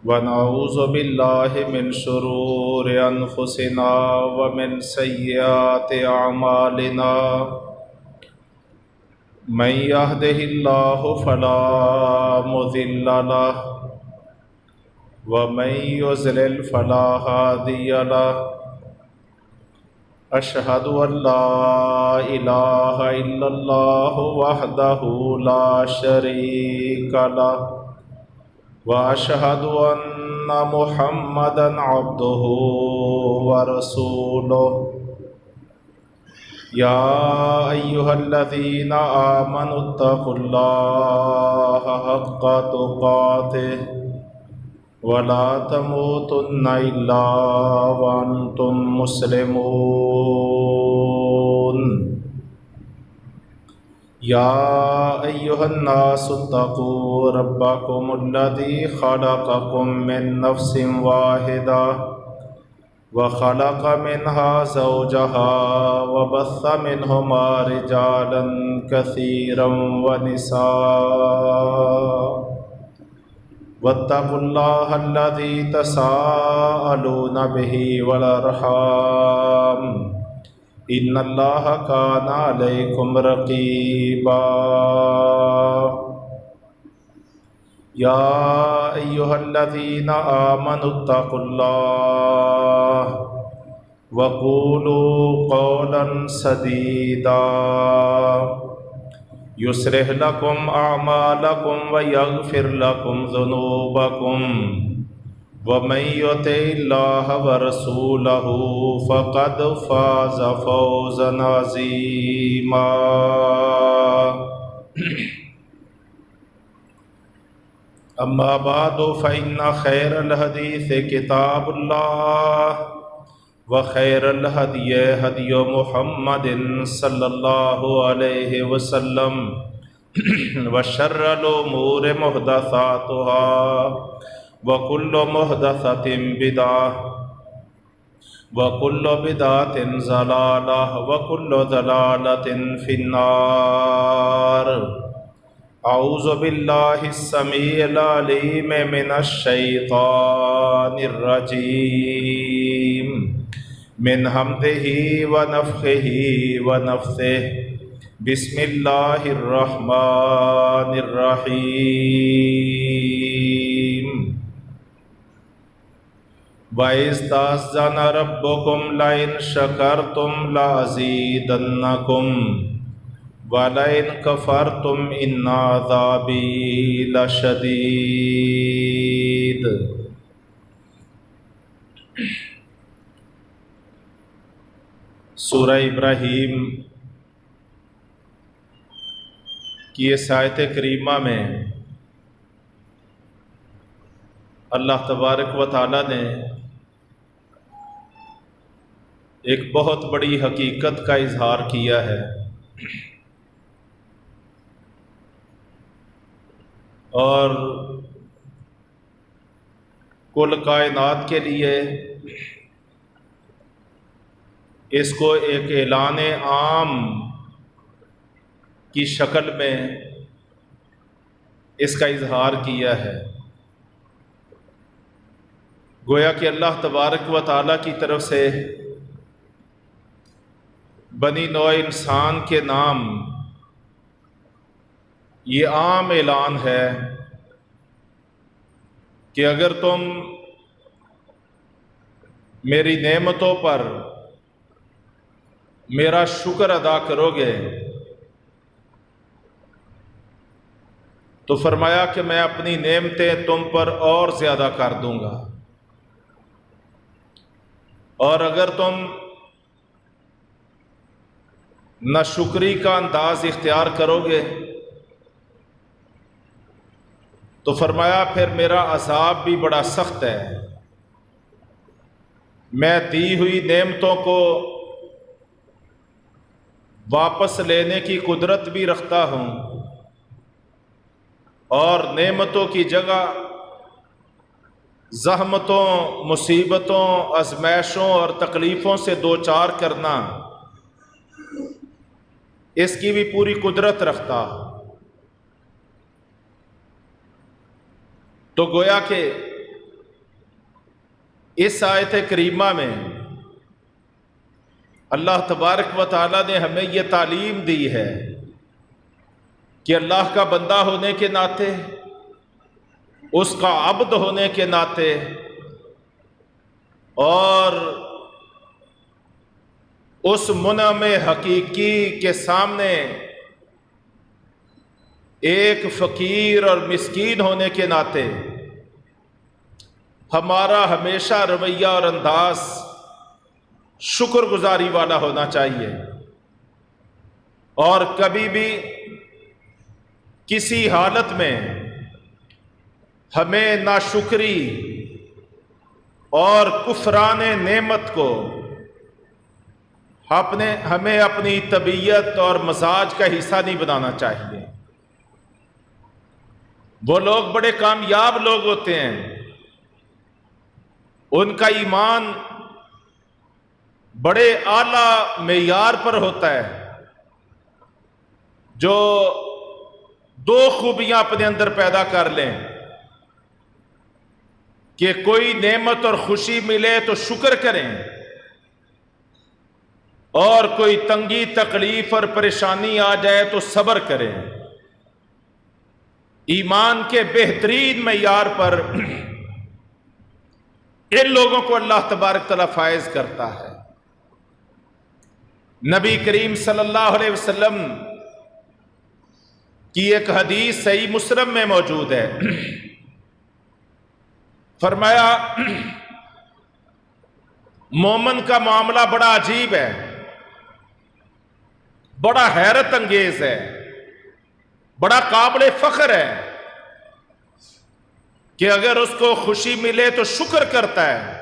ونعوذ بالله من شرور أنفسنا ومن سيئات أعمالنا من يهده الله فلا مضل له ومن يضلل فلا هادي له أشهد أن لا إله إلا الله وحده لا شريك له وأشهد أن محمدا عبده ورسوله يا أيها الذين آمنوا اتقوا الله حق تقاته ولا تموتن إلا وأنتم مسلمون يا أيها الناس اتقوا ربكم الذي خلقكم من نفس واحدة وخلق منها زوجها وبث منهما رجالا كثيرا ونساء واتقوا الله الذي تساءلون به والأرحام إن الله كان عليكم رقيبا يا أيها الذين آمنوا اتقوا الله وقولوا قولا سديدا يصلح لكم أعمالكم ويغفر لكم ذنوبكم ومن يطع الله ورسوله فقد فاز فوزا عظيما أما بعد فإن خير الحديث كتاب الله وخير الهدي هدي محمد صلى الله عليه وسلم وشر الأمور محدثاتها وكل محدثة بدعة وكل بدعة ضلالة وكل ضلالة في النار أعوذ بالله السميع العليم من الشيطان الرجيم من همزه ونفخه ونفثه بسم الله الرحمن الرحيم وَإِذْ تَأَذَّنَ رَبُّكُمْ لَئِنْ شَكَرْتُمْ لَأَزِيدَنَّكُمْ وَلَئِنْ كَفَرْتُمْ إِنَّ عَذَابِي لَشَدِيدٌ۔ سورہ ابراہیم کی اس آیت کریمہ میں اللہ تبارک و تعالیٰ نے ایک بہت بڑی حقیقت کا اظہار کیا ہے، اور کل کائنات کے لیے اس کو ایک اعلان عام کی شکل میں اس کا اظہار کیا ہے۔ گویا کہ اللہ تبارک و تعالیٰ کی طرف سے بنی نوع انسان کے نام یہ عام اعلان ہے کہ اگر تم میری نعمتوں پر میرا شکر ادا کرو گے تو فرمایا کہ میں اپنی نعمتیں تم پر اور زیادہ کر دوں گا، اور اگر تم ناشکری کا انداز اختیار کرو گے تو فرمایا پھر میرا عذاب بھی بڑا سخت ہے۔ میں دی ہوئی نعمتوں کو واپس لینے کی قدرت بھی رکھتا ہوں، اور نعمتوں کی جگہ زحمتوں، مصیبتوں، آزمائشوں اور تکلیفوں سے دوچار کرنا، اس کی بھی پوری قدرت رکھتا۔ تو گویا کہ اس آیت کریمہ میں اللہ تبارک و تعالیٰ نے ہمیں یہ تعلیم دی ہے کہ اللہ کا بندہ ہونے کے ناطے، اس کا عبد ہونے کے ناطے، اور اس منعم حقیقی کے سامنے ایک فقیر اور مسکین ہونے کے ناطے ہمارا ہمیشہ رویہ اور انداز شکر گزاری والا ہونا چاہیے، اور کبھی بھی کسی حالت میں ہمیں ناشکری اور کفران نعمت کو ہمیں اپنی طبیعت اور مزاج کا حصہ نہیں بنانا چاہیے۔ وہ لوگ بڑے کامیاب لوگ ہوتے ہیں، ان کا ایمان بڑے اعلیٰ معیار پر ہوتا ہے، جو دو خوبیاں اپنے اندر پیدا کر لیں کہ کوئی نعمت اور خوشی ملے تو شکر کریں، اور کوئی تنگی تکلیف اور پریشانی آ جائے تو صبر کریں۔ ایمان کے بہترین معیار پر ان لوگوں کو اللہ تبارک تعالیٰ فائز کرتا ہے۔ نبی کریم صلی اللہ علیہ وسلم کی ایک حدیث صحیح مسلم میں موجود ہے، فرمایا مومن کا معاملہ بڑا عجیب ہے، بڑا حیرت انگیز ہے، بڑا قابل فخر ہے کہ اگر اس کو خوشی ملے تو شکر کرتا ہے،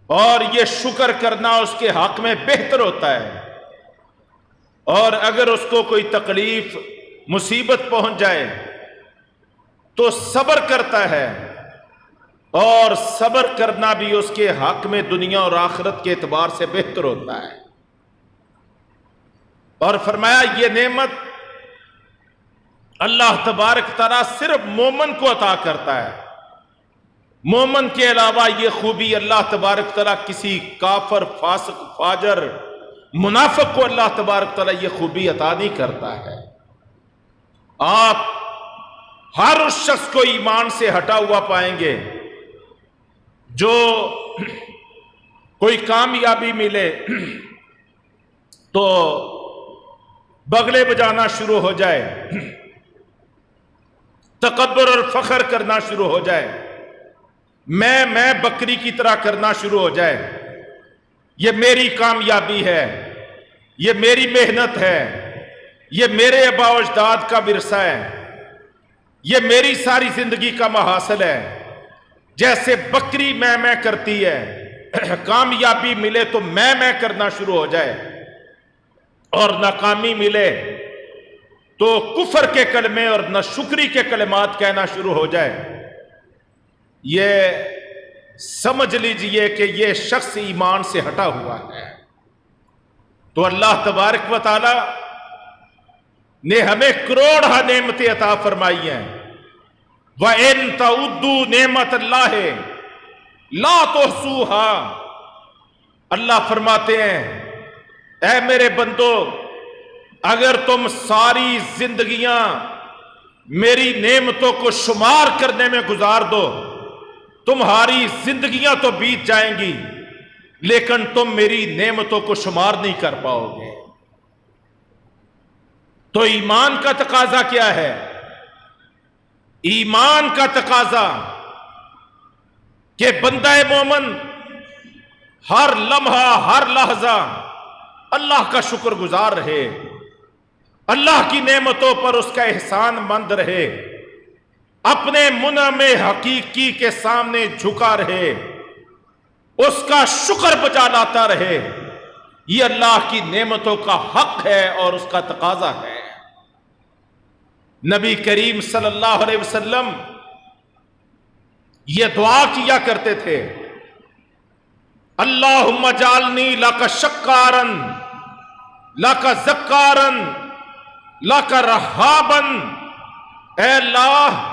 اور یہ شکر کرنا اس کے حق میں بہتر ہوتا ہے، اور اگر اس کو کوئی تکلیف مصیبت پہنچ جائے تو صبر کرتا ہے، اور صبر کرنا بھی اس کے حق میں دنیا اور آخرت کے اعتبار سے بہتر ہوتا ہے۔ اور فرمایا یہ نعمت اللہ تبارک تعالیٰ صرف مومن کو عطا کرتا ہے، مومن کے علاوہ یہ خوبی اللہ تبارک تعالیٰ کسی کافر، فاسق، فاجر، منافق کو اللہ تبارک تعالیٰ یہ خوبی عطا نہیں کرتا ہے۔ آپ ہر اس شخص کو ایمان سے ہٹا ہوا پائیں گے جو کوئی کامیابی ملے تو بغلے بجانا شروع ہو جائے، تکبر اور فخر کرنا شروع ہو جائے، میں بکری کی طرح کرنا شروع ہو جائے، یہ میری کامیابی ہے، یہ میری محنت ہے، یہ میرے آباء و اجداد کا ورثہ ہے، یہ میری ساری زندگی کا محاصل ہے۔ جیسے بکری میں کرتی ہے، کامیابی ملے تو میں کرنا شروع ہو جائے، اور ناکامی ملے تو کفر کے کلمے اور ناشکری کے کلمات کہنا شروع ہو جائے، یہ سمجھ لیجئے کہ یہ شخص ایمان سے ہٹا ہوا ہے۔ تو اللہ تبارک و تعالی نے ہمیں کروڑ نعمتیں عطا فرمائی ہیں۔ وَإِن تَعُدُّوا نِعْمَتَ اللَّهِ لَا تُحْصُوهَا، اللہ فرماتے ہیں اے میرے بندو، اگر تم ساری زندگیاں میری نعمتوں کو شمار کرنے میں گزار دو، تمہاری زندگیاں تو بیت جائیں گی، لیکن تم میری نعمتوں کو شمار نہیں کر پاؤ گے۔ تو ایمان کا تقاضا کیا ہے؟ ایمان کا تقاضا کہ بندہ مومن ہر لمحہ ہر لحظہ اللہ کا شکر گزار رہے، اللہ کی نعمتوں پر اس کا احسان مند رہے، اپنے منعم حقیقی کے سامنے جھکا رہے، اس کا شکر بجا لاتا رہے۔ یہ اللہ کی نعمتوں کا حق ہے اور اس کا تقاضا ہے۔ نبی کریم صلی اللہ علیہ وسلم یہ دعا کیا کرتے تھے، اللہم اجعلنی لک شکارا لک ذکارا لک رہابا، اے اللہ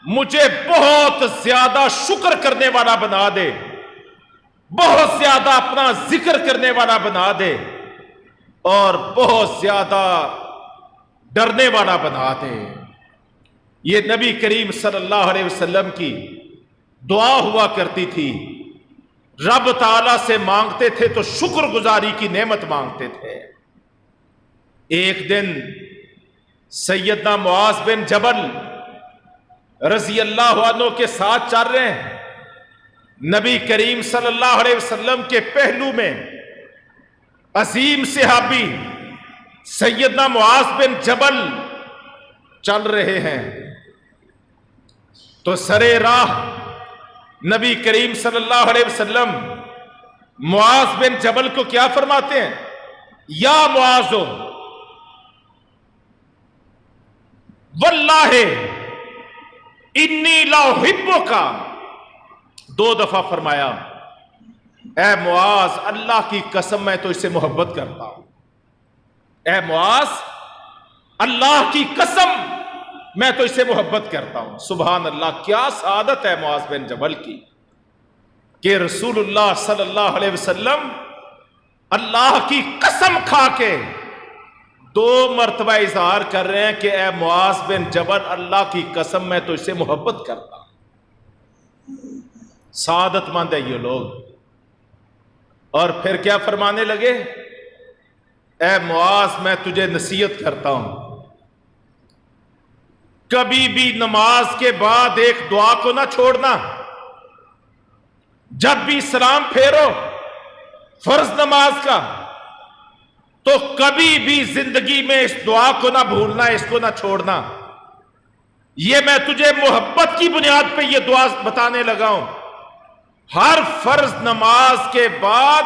مجھے بہت زیادہ شکر کرنے والا بنا دے، بہت زیادہ اپنا ذکر کرنے والا بنا دے، اور بہت زیادہ ڈرنے والا بنا دے۔ یہ نبی کریم صلی اللہ علیہ وسلم کی دعا ہوا کرتی تھی۔ رب تعالیٰ سے مانگتے تھے تو شکر گزاری کی نعمت مانگتے تھے۔ ایک دن سیدنا معاذ بن جبل رضی اللہ عنہ کے ساتھ چل رہے ہیں۔ نبی کریم صلی اللہ علیہ وسلم کے پہلو میں عظیم صحابی سیدنا معاذ بن جبل چل رہے ہیں، تو سرے راہ نبی کریم صلی اللہ علیہ وسلم معاذ بن جبل کو کیا فرماتے ہیں؟ یا معاذ واللہ انی لا احبک، 2 دفعہ فرمایا، اے معاذ اللہ کی قسم میں تو اسے محبت کرتا ہوں، اے معاذ اللہ کی قسم میں تو اسے محبت کرتا ہوں۔ سبحان اللہ، کیا سعادت ہے معاذ بن جبل کی کہ رسول اللہ صلی اللہ علیہ وسلم اللہ کی قسم کھا کے 2 مرتبہ اظہار کر رہے ہیں کہ اے معاذ بن جبل اللہ کی قسم میں تو اسے محبت کرتا ہوں۔ سعادت مند ہے یہ لوگ۔ اور پھر کیا فرمانے لگے؟ اے معاذ میں تجھے نصیحت کرتا ہوں، کبھی بھی نماز کے بعد ایک دعا کو نہ چھوڑنا۔ جب بھی سلام پھیرو فرض نماز کا، تو کبھی بھی زندگی میں اس دعا کو نہ بھولنا، اس کو نہ چھوڑنا۔ یہ میں تجھے محبت کی بنیاد پہ یہ دعا بتانے لگا ہوں۔ ہر فرض نماز کے بعد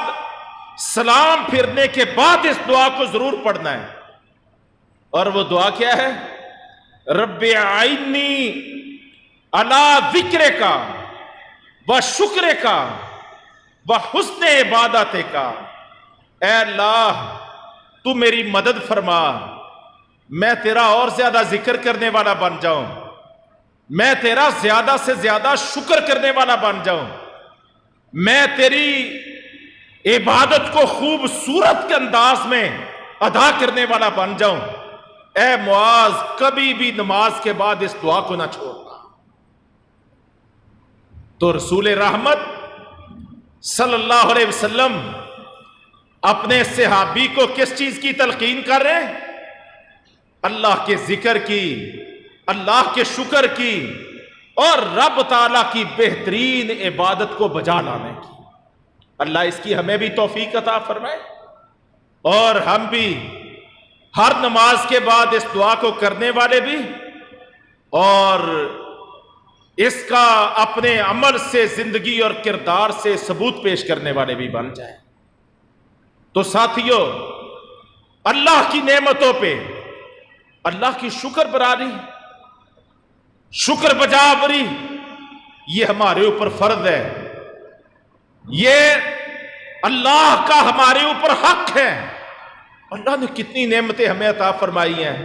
سلام پھرنے کے بعد اس دعا کو ضرور پڑھنا ہے۔ اور وہ دعا کیا ہے؟ رب اعنی علی ذکرک و شکرک و حسن عبادتک، اے اللہ تو میری مدد فرما، میں تیرا اور زیادہ ذکر کرنے والا بن جاؤں، میں تیرا زیادہ سے زیادہ شکر کرنے والا بن جاؤں، میں تیری عبادت کو خوبصورت کے انداز میں ادا کرنے والا بن جاؤں۔ اے معاذ کبھی بھی نماز کے بعد اس دعا کو نہ چھوڑنا۔ تو رسول رحمت صلی اللہ علیہ وسلم اپنے صحابی کو کس چیز کی تلقین کر رہے ہیں؟ اللہ کے ذکر کی، اللہ کے شکر کی، اور رب تعالیٰ کی بہترین عبادت کو بجا لانے کی۔ اللہ اس کی ہمیں بھی توفیق عطا فرمائے، اور ہم بھی ہر نماز کے بعد اس دعا کو کرنے والے بھی، اور اس کا اپنے عمل سے، زندگی اور کردار سے ثبوت پیش کرنے والے بھی بن جائیں۔ تو ساتھیو، اللہ کی نعمتوں پہ اللہ کی شکر براری، شکر بجاوری، یہ ہمارے اوپر فرض ہے، یہ اللہ کا ہمارے اوپر حق ہے۔ اللہ نے کتنی نعمتیں ہمیں عطا فرمائی ہیں۔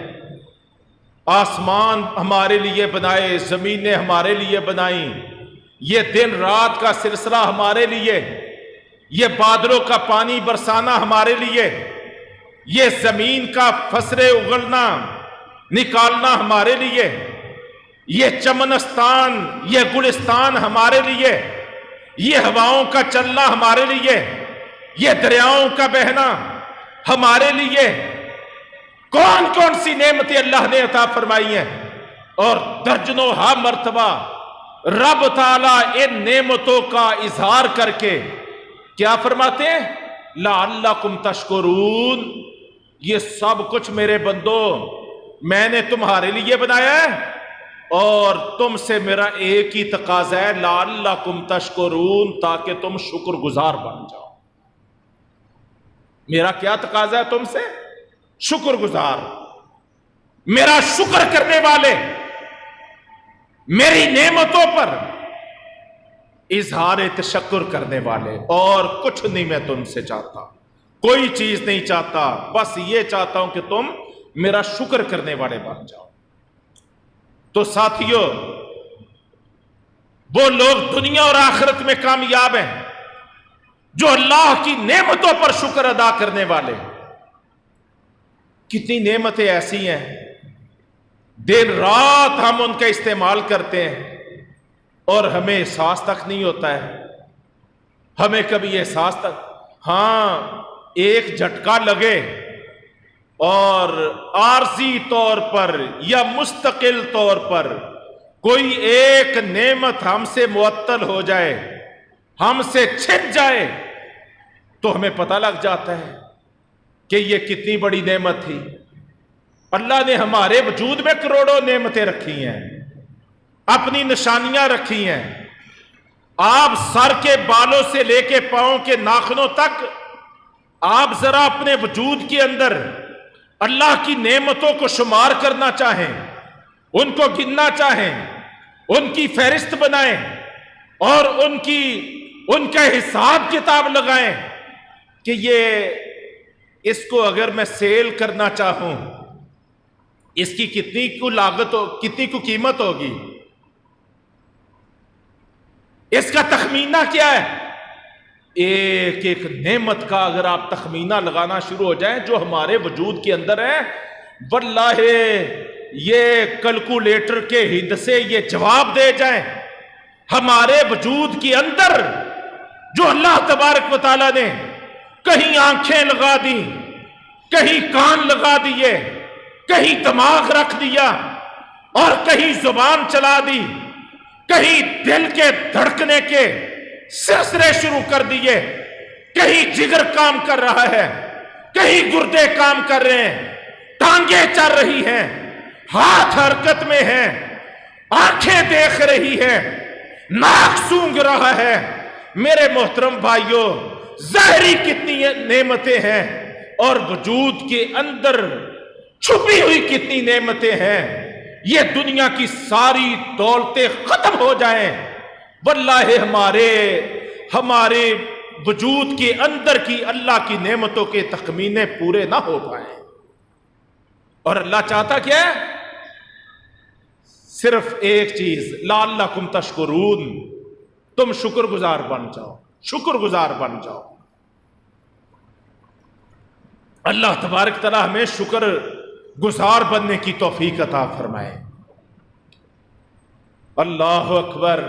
آسمان ہمارے لیے بنائے، زمینیں ہمارے لیے بنائیں، یہ دن رات کا سلسلہ ہمارے لیے، یہ بادلوں کا پانی برسانا ہمارے لیے، یہ زمین کا فصلیں اگلنا نکالنا ہمارے لیے، یہ چمنستان، یہ گلستان ہمارے لیے، یہ ہواؤں کا چلنا ہمارے لیے، یہ دریاؤں کا بہنا ہمارے لیے۔ کون کون سی نعمتیں اللہ نے عطا فرمائی ہیں، اور درجنوں ہا مرتبہ رب تعالیٰ ان نعمتوں کا اظہار کر کے کیا فرماتے ہیں؟ لعلکم تشکرون، یہ سب کچھ میرے بندو میں نے تمہارے لیے بنایا ہے، اور تم سے میرا ایک ہی تقاضا ہے، لعلکم تشکرون، تاکہ تم شکر گزار بن جاؤ۔ میرا کیا تقاضا ہے تم سے؟ شکر گزار، میرا شکر کرنے والے، میری نعمتوں پر اظہار تشکر کرنے والے۔ اور کچھ نہیں میں تم سے چاہتا، کوئی چیز نہیں چاہتا، بس یہ چاہتا ہوں کہ تم میرا شکر کرنے والے بن جاؤ۔ تو ساتھیو، وہ لوگ دنیا اور آخرت میں کامیاب ہیں جو اللہ کی نعمتوں پر شکر ادا کرنے والے۔ کتنی نعمتیں ایسی ہیں دن رات ہم ان کا استعمال کرتے ہیں اور ہمیں احساس تک نہیں ہوتا ہے۔ ہمیں کبھی احساس تک، ہاں ایک جھٹکا لگے اور عارضی طور پر یا مستقل طور پر کوئی ایک نعمت ہم سے معطل ہو جائے، ہم سے چھن جائے، تو ہمیں پتہ لگ جاتا ہے کہ یہ کتنی بڑی نعمت تھی۔ اللہ نے ہمارے وجود میں کروڑوں نعمتیں رکھی ہیں، اپنی نشانیاں رکھی ہیں۔ آپ سر کے بالوں سے لے کے پاؤں کے ناخنوں تک آپ ذرا اپنے وجود کے اندر اللہ کی نعمتوں کو شمار کرنا چاہیں، ان کو گننا چاہیں، ان کی فہرست بنائیں اور ان کا حساب کتاب لگائیں کہ اس کو اگر میں سیل کرنا چاہوں اس کی کتنی کو لاگت ہو، کتنی کو قیمت ہوگی، اس کا تخمینہ کیا ہے۔ ایک ایک نعمت کا اگر آپ تخمینہ لگانا شروع ہو جائیں جو ہمارے وجود کے اندر ہے، واللہ یہ کیلکولیٹر کے ہند سے یہ جواب دے جائیں ہمارے وجود کے اندر جو اللہ تبارک و تعالیٰ نے کہیں آنکھیں لگا دی، کہیں کان لگا دیے، کہیں دماغ رکھ دیا اور کہیں زبان چلا دی، کہیں دل کے دھڑکنے کے سلسلے شروع کر دیے، کہیں جگر کام کر رہا ہے، کہیں گردے کام کر رہے ہیں، ٹانگیں چل رہی ہیں، ہاتھ حرکت میں ہیں، آنکھیں دیکھ رہی ہیں، ناک سونگھ رہا ہے۔ میرے محترم بھائیوں، ظاہری کتنی نعمتیں ہیں اور وجود کے اندر چھپی ہوئی کتنی نعمتیں ہیں۔ یہ دنیا کی ساری دولتیں ختم ہو جائیں، واللہ ہمارے وجود کے اندر کی اللہ کی نعمتوں کے تخمینے پورے نہ ہو پائیں۔ اور اللہ چاہتا کیا ہے؟ صرف ایک چیز، لعلکم تشکرون، تم شکر گزار بن جاؤ، شکر گزار بن جاؤ۔ اللہ تبارک تعالیٰ ہمیں شکر گزار بننے کی توفیق عطا فرمائے۔ اللہ اکبر۔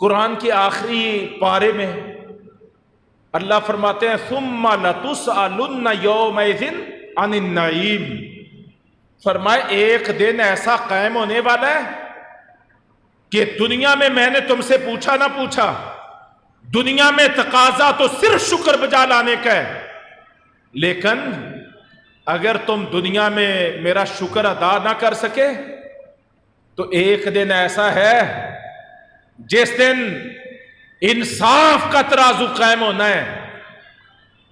قرآن کے آخری پارے میں اللہ فرماتے ہیں ثم لتسألن یومئذ عن النعیم، فرمائے ایک دن ایسا قائم ہونے والا ہے کہ دنیا میں نے تم سے پوچھا نہ پوچھا، دنیا میں تقاضا تو صرف شکر بجا لانے کا ہے، لیکن اگر تم دنیا میں میرا شکر ادا نہ کر سکے تو ایک دن ایسا ہے جس دن انصاف کا ترازو قائم ہونا ہے،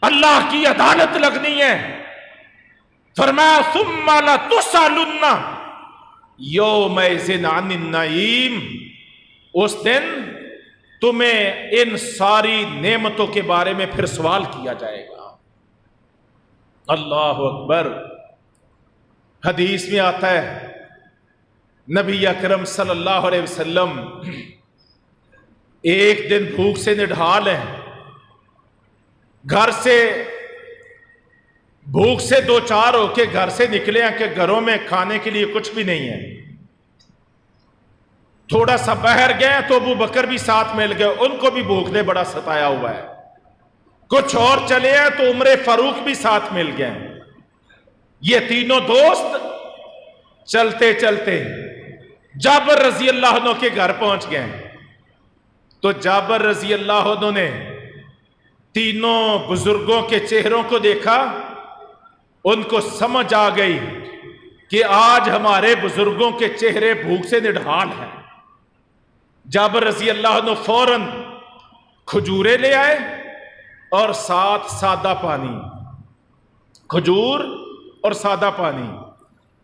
اللہ کی عدالت لگنی ہے۔ فرمایا ثم لتسألن یومئذ عن النعیم، اس دن تمہیں ان ساری نعمتوں کے بارے میں پھر سوال کیا جائے گا۔ اللہ اکبر۔ حدیث میں آتا ہے نبی اکرم صلی اللہ علیہ وسلم ایک دن بھوک سے نڈھال ہیں، گھر سے بھوک سے دو چار ہو کے گھر سے نکلے ہیں کہ گھروں میں کھانے کے لیے کچھ بھی نہیں ہے۔ تھوڑا سا باہر گئے تو ابو بکر بھی ساتھ مل گئے، ان کو بھی بھوک نے بڑا ستایا ہوا ہے۔ کچھ اور چلے ہیں تو عمر فاروق بھی ساتھ مل گئے۔ یہ تینوں دوست چلتے چلتے جابر رضی اللہ عنہ کے گھر پہنچ گئے تو جابر رضی اللہ عنہ نے تینوں بزرگوں کے چہروں کو دیکھا، ان کو سمجھ آ گئی کہ آج ہمارے بزرگوں کے چہرے بھوک سے نڈھال ہیں۔ جابر رضی اللہ عنہ فوراً کھجورے لے آئے اور ساتھ سادہ پانی، کھجور اور سادہ پانی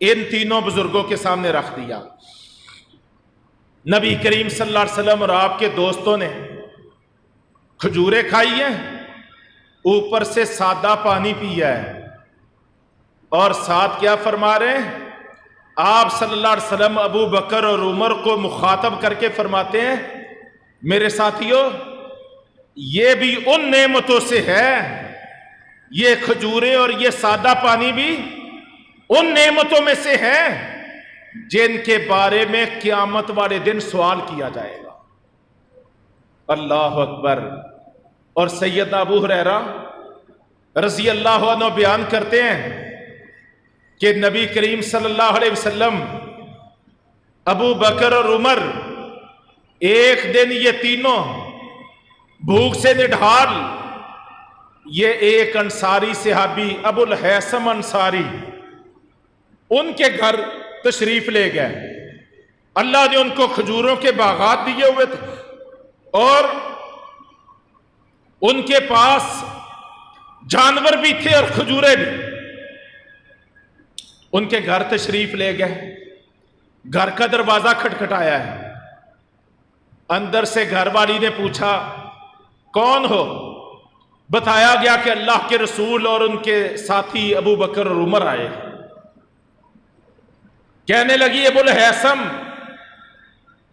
ان تینوں بزرگوں کے سامنے رکھ دیا۔ نبی کریم صلی اللہ علیہ وسلم اور آپ کے دوستوں نے کھجورے کھائی ہیں، اوپر سے سادہ پانی پیا ہے، اور ساتھ کیا فرما رہے ہیں؟ آپ صلی اللہ علیہ وسلم ابو بکر اور عمر کو مخاطب کر کے فرماتے ہیں میرے ساتھیوں، یہ بھی ان نعمتوں سے ہے، یہ کھجوریں اور یہ سادہ پانی بھی ان نعمتوں میں سے ہے جن کے بارے میں قیامت والے دن سوال کیا جائے گا۔ اللہ اکبر۔ اور سیدنا ابو ہریرہ رضی اللہ عنہ بیان کرتے ہیں کہ نبی کریم صلی اللہ علیہ وسلم، ابو بکر اور عمر، ایک دن یہ تینوں بھوک سے نڈھال، یہ ایک انصاری صحابی ابو الحیثم انصاری ان کے گھر تشریف لے گئے۔ اللہ نے ان کو کھجوروں کے باغات دیے ہوئے تھے اور ان کے پاس جانور بھی تھے اور کھجوریں بھی۔ ان کے گھر تشریف لے گئے، گھر کا دروازہ کھٹکھٹایا ہے، اندر سے گھر والی نے پوچھا کون ہو؟ بتایا گیا کہ اللہ کے رسول اور ان کے ساتھی ابو بکر اور عمر آئے۔ کہنے لگی ابو الحیثم،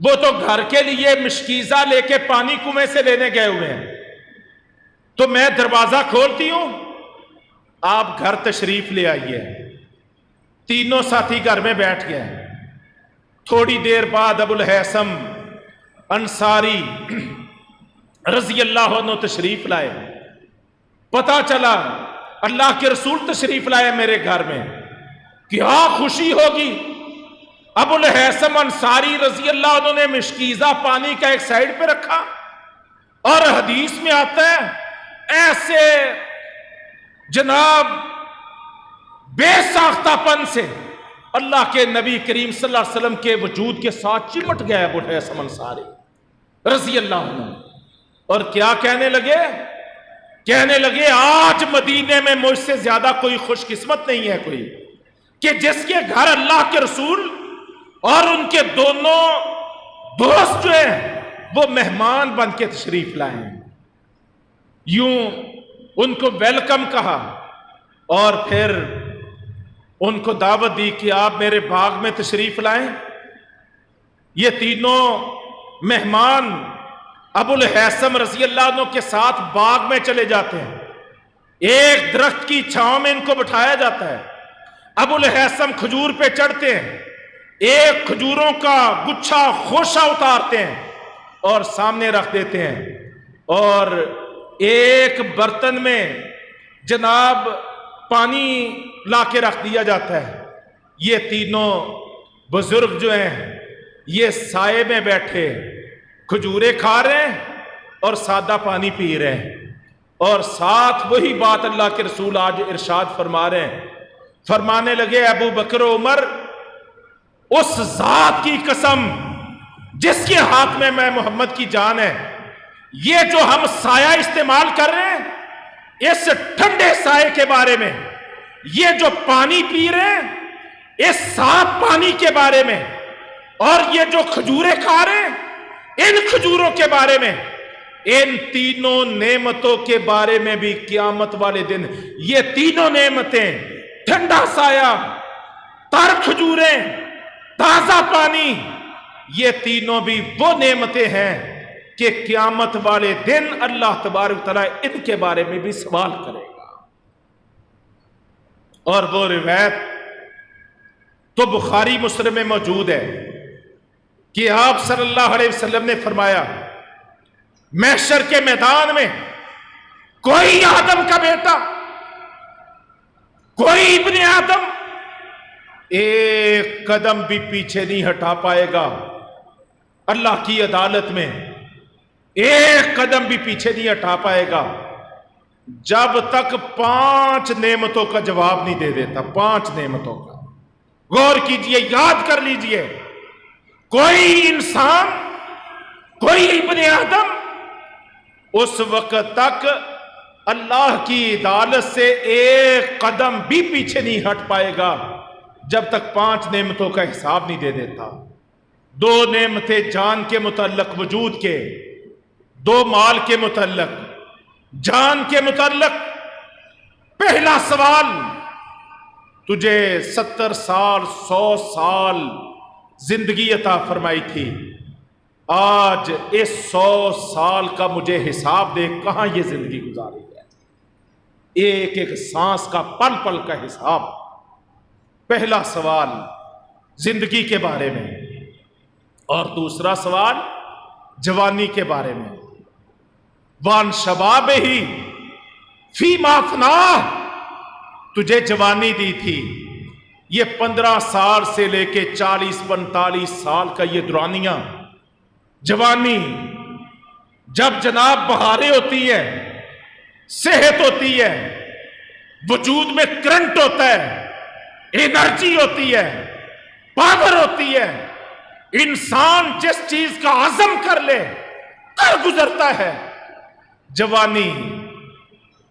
وہ تو گھر کے لیے مشکیزہ لے کے پانی کنویں سے لینے گئے ہوئے ہیں، تو میں دروازہ کھولتی ہوں، آپ گھر تشریف لے آئیے۔ تینوں ساتھی گھر میں بیٹھ گئے۔ تھوڑی دیر بعد ابو الحیثم انصاری رضی اللہ عنہ تشریف لائے۔ پتا چلا اللہ کے رسول تشریف لائے میرے گھر میں، کیا خوشی ہوگی۔ ابو الحیثم انصاری رضی اللہ عنہ نے مشکیزہ پانی کا ایک سائیڈ پہ رکھا، اور حدیث میں آتا ہے ایسے جناب بے ساختہ پن سے اللہ کے نبی کریم صلی اللہ علیہ وسلم کے وجود کے ساتھ چمٹ گیا ابو الحیثم انصاری رضی اللہ عنہ، اور کیا کہنے لگے آج مدینے میں مجھ سے زیادہ کوئی خوش قسمت نہیں ہے کوئی کہ جس کے گھر اللہ کے رسول اور ان کے دونوں دوست جو ہیں وہ مہمان بن کے تشریف لائے ہیں۔ یوں ان کو ویلکم کہا اور پھر ان کو دعوت دی کہ آپ میرے باغ میں تشریف لائیں۔ یہ تینوں مہمان ابو الحیثم رضی اللہ عنہ کے ساتھ باغ میں چلے جاتے ہیں، ایک درخت کی چھاؤں میں ان کو بٹھایا جاتا ہے۔ ابو الحیثم کھجور پہ چڑھتے ہیں، ایک کھجوروں کا گچھا خوشہ اتارتے ہیں اور سامنے رکھ دیتے ہیں، اور ایک برتن میں جناب پانی لا کے رکھ دیا جاتا ہے۔ یہ تینوں بزرگ جو ہیں یہ سائے میں بیٹھے کھجورے کھا رہے ہیں اور سادہ پانی پی رہے ہیں، اور ساتھ وہی بات اللہ کے رسول آج ارشاد فرما رہے ہیں۔ فرمانے لگے ابو بکر و عمر، اس ذات کی قسم جس کے ہاتھ میں محمد کی جان ہے، یہ جو ہم سایہ استعمال کر رہے ہیں اس ٹھنڈے سائے کے بارے میں، یہ جو پانی پی رہے ہیں اس صاف پانی کے بارے میں، اور یہ جو کھجوریں کھا رہے ہیں ان کھجوروں کے بارے میں، ان تینوں نعمتوں کے بارے میں بھی قیامت والے دن یہ تینوں نعمتیں، ٹھنڈا سایہ، تر کھجوریں، تازہ پانی، یہ تینوں بھی وہ نعمتیں ہیں کہ قیامت والے دن اللہ تبارک و تعالیٰ ان کے بارے میں بھی سوال کرے گا۔ اور وہ روایت تو بخاری مسلم میں موجود ہے کہ آپ صلی اللہ علیہ وسلم نے فرمایا، محشر کے میدان میں کوئی آدم کا بیٹا، کوئی ابن آدم ایک قدم بھی پیچھے نہیں ہٹا پائے گا اللہ کی عدالت میں، ایک قدم بھی پیچھے نہیں ہٹا پائے گا جب تک 5 نعمتوں کا جواب نہیں دے دیتا۔ 5 نعمتوں کا غور کیجئے، یاد کر لیجئے، کوئی انسان، کوئی ابن آدم اس وقت تک اللہ کی عدالت سے ایک قدم بھی پیچھے نہیں ہٹ پائے گا جب تک 5 نعمتوں کا حساب نہیں دے دیتا۔ 2 نعمتیں جان کے متعلق وجود کے، 2 مال کے متعلق۔ جان کے متعلق پہلا سوال، تجھے 70 سال 100 سال زندگی عطا فرمائی تھی، آج اس 100 سال کا مجھے حساب دے، کہاں یہ زندگی گزاری ہے؟ ایک ایک سانس کا، پل پل کا حساب۔ پہلا سوال زندگی کے بارے میں، اور دوسرا سوال جوانی کے بارے میں۔ وان شباب ہی فی ما افناہ، تجھے جوانی دی تھی، یہ 15 سال سے لے کے 40-45 سال کا یہ دورانیہ جوانی، جب جناب بہاریں ہوتی ہے، صحت ہوتی ہے، وجود میں کرنٹ ہوتا ہے، انرجی ہوتی ہے، پاور ہوتی ہے، انسان جس چیز کا عزم کر لے کر گزرتا ہے۔ جوانی،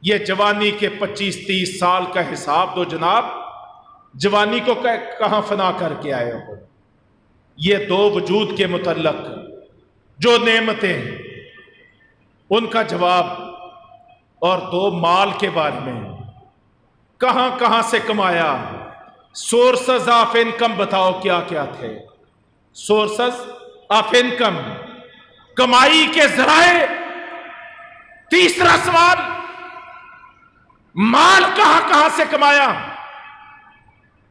یہ جوانی کے 25-30 سال کا حساب دو جناب، جوانی کو کہاں فنا کر کے آئے ہو؟ یہ دو وجود کے متعلق جو نعمتیں، ان کا جواب، اور دو مال کے بارے میں، کہاں کہاں سے کمایا، سورسز آف انکم بتاؤ کیا کیا تھے؟ سورسز آف انکم، کمائی کے ذرائع۔ تیسرا سوال، مال کہاں کہاں سے کمایا؟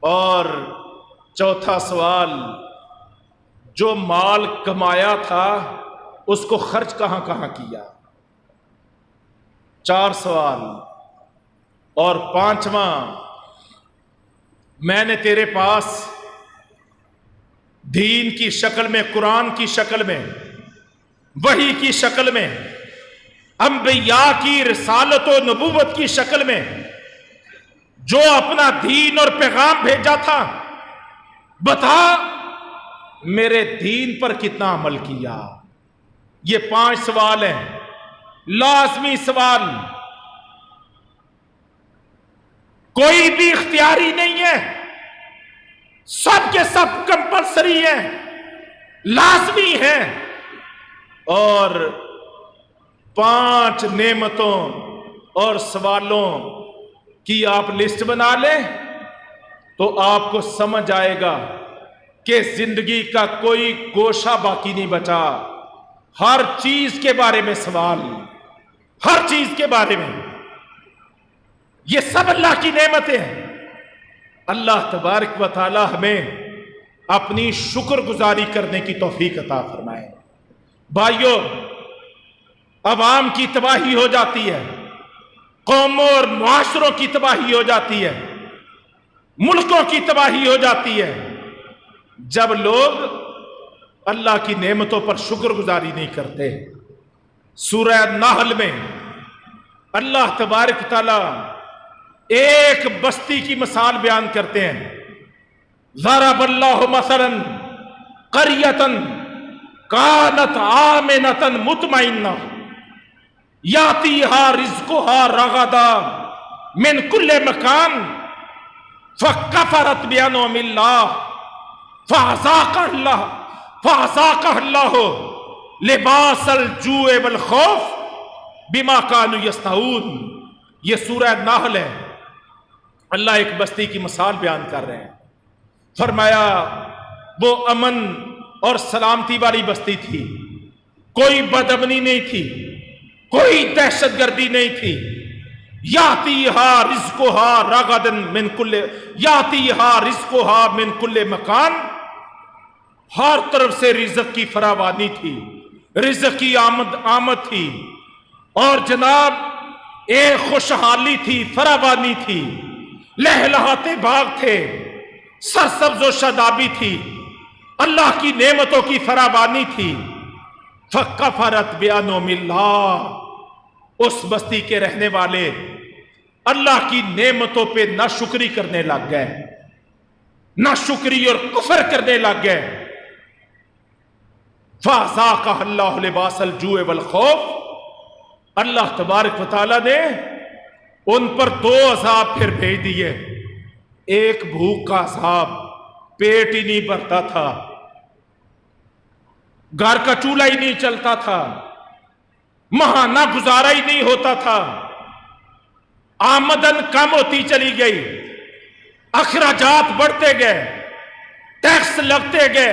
اور چوتھا سوال، جو مال کمایا تھا اس کو خرچ کہاں کہاں کیا؟ 4 سوال۔ اور 5واں، میں نے تیرے پاس دین کی شکل میں، قرآن کی شکل میں، وحی کی شکل میں، انبیاء کی رسالت و نبوت کی شکل میں جو اپنا دین اور پیغام بھیجا تھا، بتا میرے دین پر کتنا عمل کیا؟ یہ 5 سوال ہیں، لازمی سوال، کوئی بھی اختیاری نہیں ہے، سب کے سب کمپلسری ہیں، لازمی ہیں۔ اور 5 نعمتوں اور سوالوں کی آپ لسٹ بنا لیں تو آپ کو سمجھ آئے گا کہ زندگی کا کوئی گوشہ باقی نہیں بچا۔ ہر چیز کے بارے میں سوال، ہر چیز کے بارے میں۔ یہ سب اللہ کی نعمتیں ہیں۔ اللہ تبارک و تعالی ہمیں اپنی شکر گزاری کرنے کی توفیق عطا فرمائے۔ بھائیو، عوام کی تباہی ہو جاتی ہے، قوموں اور معاشروں کی تباہی ہو جاتی ہے، ملکوں کی تباہی ہو جاتی ہے جب لوگ اللہ کی نعمتوں پر شکر گزاری نہیں کرتے۔ سورہ نحل میں اللہ تبارک تعالیٰ ایک بستی کی مثال بیان کرتے ہیں۔ ضرب اللہ مثلا قریۃ کانت آمنۃ مطمئنہ یاتیہا رزقہا رغدا من کل مکان فکفرت بانعم اللہ فأذاقها اللہ لباس الجوع والخوف بما كانوا یصنعون۔ یہ سورہ نحل ہے۔ اللہ ایک بستی کی مثال بیان کر رہے ہیں۔ فرمایا وہ امن اور سلامتی والی بستی تھی، کوئی بدامنی نہیں تھی، کوئی دہشت گردی نہیں تھی۔ یاتیہا رزقہا رغدا من کل مکان، ہر طرف سے رزق کی فراوانی تھی، رزق کی آمد تھی، اور جناب ایک خوشحالی تھی، فراوانی تھی، لہلہاتے باغ تھے، سرسبز و شادابی تھی، اللہ کی نعمتوں کی فراوانی تھی۔ فکفرت بانعم اللہ، اس بستی کے رہنے والے اللہ کی نعمتوں پہ ناشکری کرنے لگ گئے، ناشکری اور کفر کرنے لگ گئے۔ فَأَذَاقَهَا اللَّهُ لِبَاسَ الْجُوعِ وَالْخَوْفِ، اللہ تبارک و تعالیٰ نے ان پر 2 عذاب پھر بھیج دیے۔ ایک بھوک کا عذاب، پیٹ ہی نہیں بھرتا تھا، گھر کا چولہا ہی نہیں چلتا تھا، ماہانہ گزارا ہی نہیں ہوتا تھا، آمدن کم ہوتی چلی گئی، اخراجات بڑھتے گئے، ٹیکس لگتے گئے،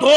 2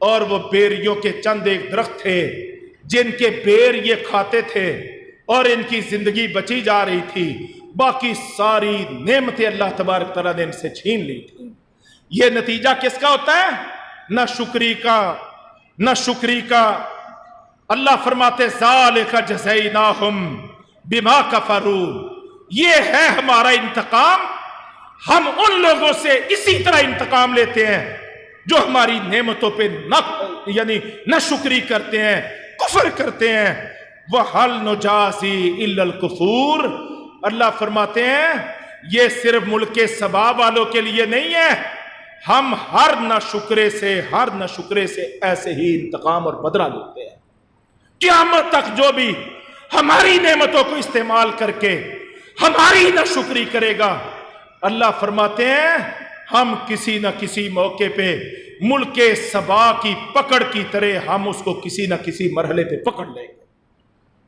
اور وہ بیریوں کے چند ایک درخت تھے جن کے بیر یہ کھاتے تھے اور ان کی زندگی بچی جا رہی تھی، باقی ساری نعمتیں اللہ تبارک تعالیٰ نے ان سے چھین لی تھی۔ یہ نتیجہ کس کا ہوتا ہے؟ نہ شکری کا۔ اللہ فرماتے ذالک جزیناہم بما کفروا، یہ ہے ہمارا انتقام، ہم ان لوگوں سے اسی طرح انتقام لیتے ہیں جو ہماری نعمتوں پہ نہ شکری کرتے ہیں، کفر کرتے ہیں۔ وَهَلْ نُجَازِي إِلَّا الْكُفُورَ، اللہ فرماتے ہیں یہ صرف ملک سبا والوں کے لیے نہیں ہے، ہم ہر نہ شکرے سے ایسے ہی انتقام اور بدلہ لیتے ہیں۔ قیامت تک جو بھی ہماری نعمتوں کو استعمال کر کے ہماری نہ شکری کرے گا، اللہ فرماتے ہیں ہم کسی نہ کسی موقع پہ ملک سبا کی پکڑ کی طرح ہم اس کو کسی نہ کسی مرحلے پہ پکڑ لیں گے،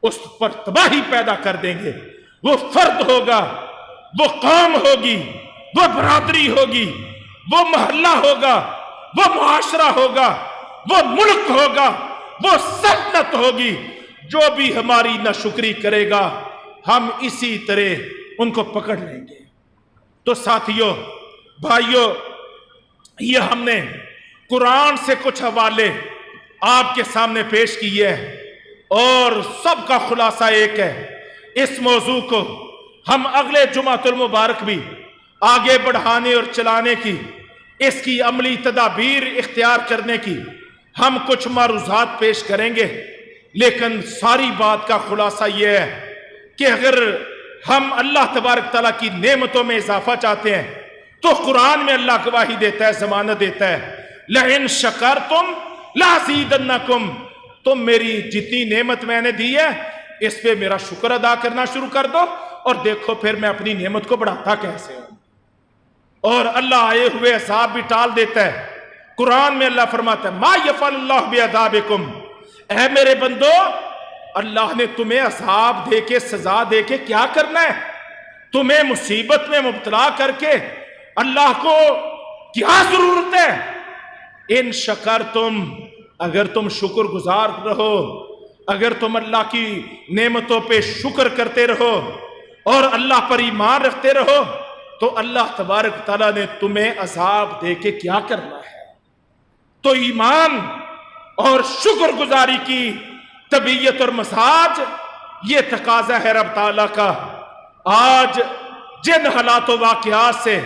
اس پر تباہی پیدا کر دیں گے۔ وہ فرد ہوگا، وہ قوم ہوگی، وہ برادری ہوگی، وہ محلہ ہوگا، وہ معاشرہ ہوگا، وہ ملک ہوگا، وہ سلطنت ہوگی، جو بھی ہماری ناشکری کرے گا ہم اسی طرح ان کو پکڑ لیں گے۔ تو ساتھیوں، بھائیوں، یہ ہم نے قرآن سے کچھ حوالے آپ کے سامنے پیش کیے ہیں اور سب کا خلاصہ ایک ہے۔ اس موضوع کو ہم اگلے جمعۃ المبارک بھی آگے بڑھانے اور چلانے کی، اس کی عملی تدابیر اختیار کرنے کی ہم کچھ معروضات پیش کریں گے، لیکن ساری بات کا خلاصہ یہ ہے کہ اگر ہم اللہ تبارک تعالیٰ کی نعمتوں میں اضافہ چاہتے ہیں تو قرآن میں اللہ گواہی دیتا ہے، ضمانت دیتا ہے، لَإِن شَكَرْتُمْ لَأَزِيدَنَّكُمْ، تم میری جتنی نعمت میں نے دی ہے اس پہ میرا شکر ادا کرنا شروع کر دو اور دیکھو پھر میں اپنی نعمت کو بڑھاتا کیسے ہوں۔ اور اللہ آئے ہوئے عذاب بھی ٹال دیتا ہے۔ قرآن میں اللہ فرماتا ہے ما یفعل اللہ بعذابکم، اے میرے بندو، اللہ نے تمہیں عذاب دے کے، سزا دے کے کیا کرنا ہے؟ تمہیں مصیبت میں مبتلا کر کے اللہ کو کیا ضرورت ہے؟ ان شکرتم، اگر تم شکر گزار رہو، اگر تم اللہ کی نعمتوں پہ شکر کرتے رہو اور اللہ پر ایمان رکھتے رہو تو اللہ تبارک تعالیٰ نے تمہیں عذاب دے کے کیا کرنا ہے۔ تو ایمان اور شکر گزاری کی طبیعت اور مزاج، یہ تقاضا ہے رب تعالیٰ کا۔ آج جن حالات و واقعات سے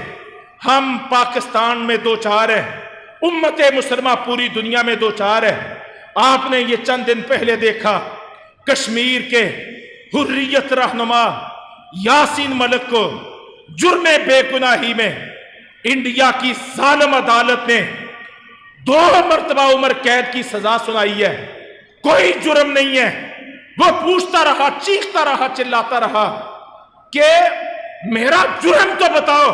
ہم پاکستان میں دو چار ہیں، امت مسلمہ پوری دنیا میں دو چار ہے، آپ نے یہ چند دن پہلے دیکھا کشمیر کے حریت رہنما یاسین ملک کو جرم بے گناہی میں انڈیا کی ظالم عدالت نے 2 مرتبہ عمر قید کی سزا سنائی ہے۔ کوئی جرم نہیں ہے، وہ پوچھتا رہا، چیختا رہا، چلاتا رہا کہ میرا جرم تو بتاؤ۔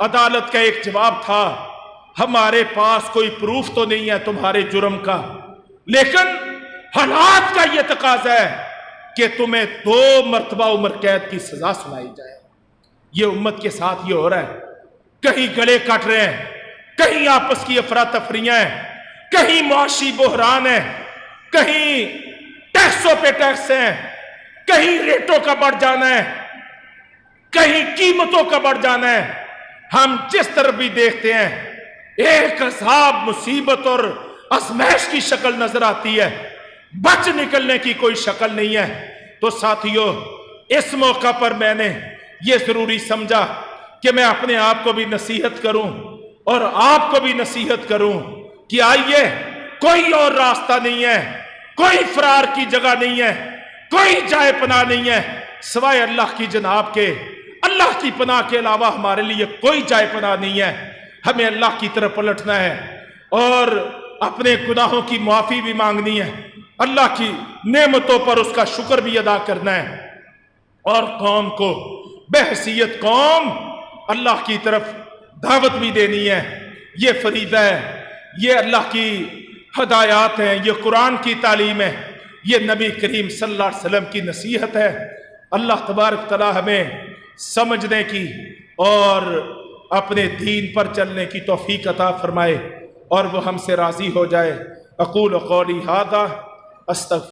عدالت کا ایک جواب تھا ہمارے پاس کوئی پروف تو نہیں ہے تمہارے جرم کا، لیکن حالات کا یہ تقاضا ہے کہ تمہیں 2 مرتبہ عمر قید کی سزا سنائی جائے۔ یہ امت کے ساتھ یہ ہو رہا ہے، کہیں گلے کٹ رہے ہیں، کہیں آپس کی افراتفریاں ہیں، کہیں معاشی بحران ہے، کہیں ٹیکسوں پہ ٹیکس ہیں، کہیں ریٹوں کا بڑھ جانا ہے، کہیں قیمتوں کا بڑھ جانا ہے۔ ہم جس طرف بھی دیکھتے ہیں ایک عذاب، مصیبت اور ازمائش کی شکل نظر آتی ہے، بچ نکلنے کی کوئی شکل نہیں ہے۔ تو ساتھیوں، اس موقع پر میں نے یہ ضروری سمجھا کہ میں اپنے آپ کو بھی نصیحت کروں اور آپ کو بھی نصیحت کروں کہ آئیے، کوئی اور راستہ نہیں ہے، کوئی فرار کی جگہ نہیں ہے، کوئی جائے پناہ نہیں ہے سوائے اللہ کی جناب کے۔ اللہ کی پناہ کے علاوہ ہمارے لیے کوئی جائے پناہ نہیں ہے۔ ہمیں اللہ کی طرف پلٹنا ہے اور اپنے گناہوں کی معافی بھی مانگنی ہے، اللہ کی نعمتوں پر اس کا شکر بھی ادا کرنا ہے، اور قوم کو بحیثیت قوم اللہ کی طرف دعوت بھی دینی ہے۔ یہ فریضہ ہے، یہ اللہ کی ہدایات ہیں، یہ قرآن کی تعلیم ہے، یہ نبی کریم صلی اللہ علیہ وسلم کی نصیحت ہے۔ اللہ تبارک تعالی ہمیں سمجھنے کی اور اپنے دین پر چلنے کی توفیق عطا فرمائے۔ اور وہ ہم سے راضی ہو جائے۔ اقول قولی ھذا استغفر